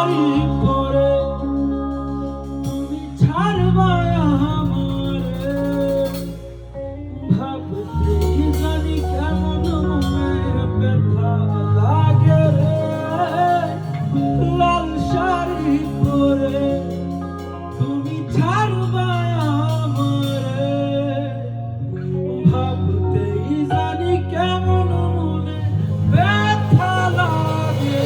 শাড়ি পরে তুমি ছাড়বা আমারে, ভাবতেই জানি কেমন মনে ব্যথা লাগে রে। লাল শাড়ি পরে তুমি ছাড়বা আমারে, ভাবতেই জানি কেমন মনে ব্যথা লাগে।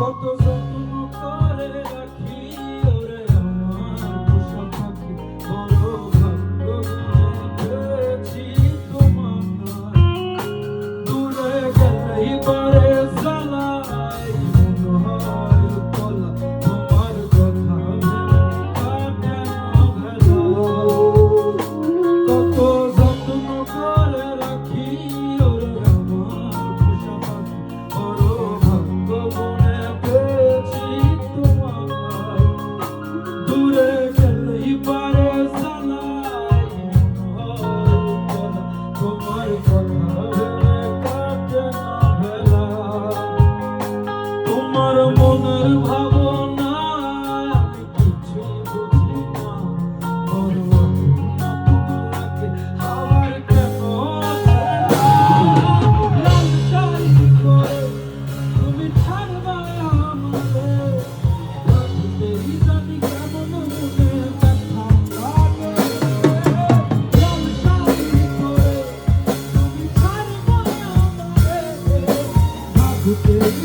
কত যত্ন করে রাখি ওরে আমার পোষা পাখি, বড় ভাগ্য পেয়েছি তোমার। দূরে গেলেই পারে জ্বালায় মনে হয় বলা, তোমার কথা ভেবে কাটে না ভেলা। কত যত্ন করে রাখি ওরে আমার পোষা পাখি, বড় ভাগ্য দূরে গেলেই পারে জ্বালায় তোমার কথা ভেবে কাটে না ভেলা। তোমার মনের ভাবনা আমি কিছুই বুঝি না, বড় তোমাকে আবার কেন লাল শাড়ি পরে তুমি ছাড়বা আমারে, ভাবতেই জানি কেমন মনে ব্যথা লাগে। লাল শাড়ি পরে তুমি ছাড়বা আমারে, ভাবতেই